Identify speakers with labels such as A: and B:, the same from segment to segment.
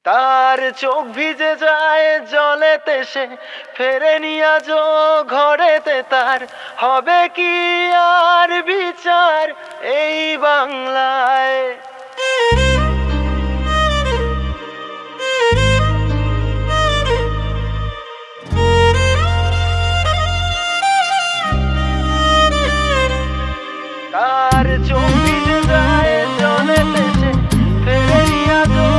A: তার চোখ ভিজে যায় জলেতে, সে ফেরেনি আজও ঘরেতে। তার হবে কি আর বিচার এই বাংলায়? তার চোখ ভিজে যায় জলেতে, সে ফেরেনি আজও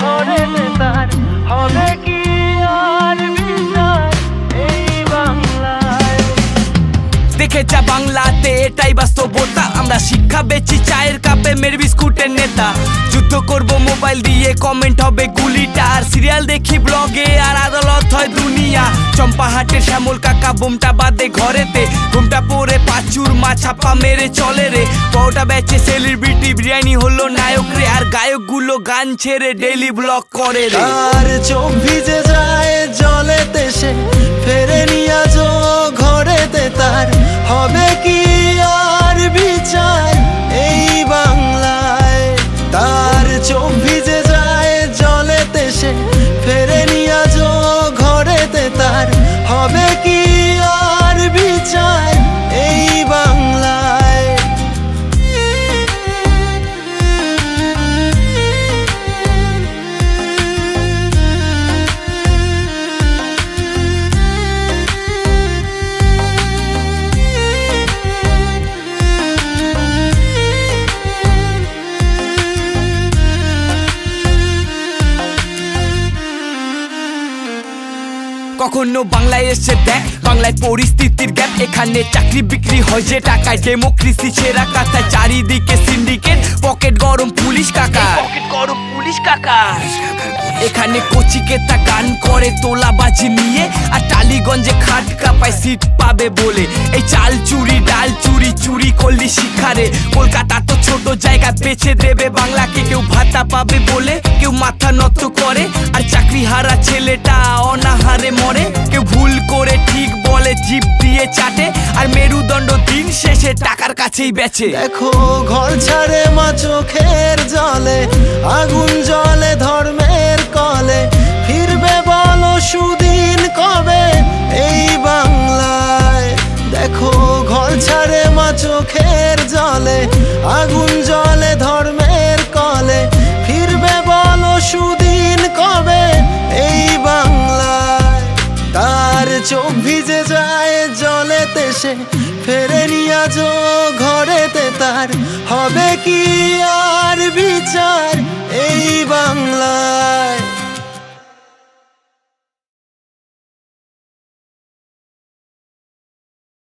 A: ঘরেতে। তার হবে কি আর বিচার এই বাংলায়?
B: দেখে যা বাংলাতে এটাই বাস্তবতা। আমরা শিক্ষা বেচি চায়ের কাপে, মের বিস্কুটের নেতা। যুদ্ধ করব মোবাইল দিয়ে, কমেন্ট হবে গুলিটা। আর সিরিয়াল দেখি ব্লগে, আর আদালত হয় দুনিয়া। চম্পাহাটের শ্যামল কাকা বোমটা বাদে ঘরেতে, ঘুমটা পরে পাচুর মা ছাপা মেরে চলে রে। পরোটা বেচে সেলিব্রিটি, বিরিয়ানি হলো নায়ক রে। আর গায়কগুলো গান ছেড়ে ডেইলি ব্লগ করে রে।
A: তার চোখ ভিজে যায় জলেতে, সে ফেরেনি আজও ঘরেতে। তার হবে কি আর বিচার এই বাংলায়? তার চোখ ভিজে যায় জলেতে, সে ফেরেনি আজও ঘরেতে। তার হবে কি আর বিচার এই বাংলায়?
B: কখনো বাংলায় এসে দেখ বাংলায় পরিস্থিতির গ্যাপ। এখানে চাকরি বিক্রি হয় যে টাকায়, ডেমোক্রেসি সেরা কাতায়। চারিদিকে সিন্ডিকেট, পকেট গরম পুলিশ কাকা, পকেট গরম পুলিশ কাকা। এখানে কচিকেতা গান করে তোলাবাজি নিয়ে, আর টালিগঞ্জে খাট কাপায় সিট পাবে বলে। এই চাল চুরি ডাল চুরি, চুরি করলি শিখারে। কলকাতা তো ছোট জায়গা, বেছে দেবে বাংলাকে। কেউ ভাতা পাবে বলে কেউ মাথা নত করে, আর চাকরি হারা ছেলেটা অনাহারে মরে। কেউ ভুল করে ঠিক বলে, জিভ দিয়ে চাটে। আর মেরুদণ্ড দিন শেষে টাকার কাছেই বেচে।
A: দেখো ঘর ছাড়ে মা চোখের জলে, আগুন জলে ধর্মের কলে। ফিরবে বলো সুদিন কবে এই বাংলায়? দেখো ঘর ছাড়ে মা চোখের জলে, আগুন জলে ধর্মের কলে। ফিরবে বলো সুদিন কবে এই বাংলায়? তার চোখ ভিজে যায় জলেতে, সে ফেরেনি আজও ঘরেতে। তার হবে কি আর বিচার এই বাংলায়?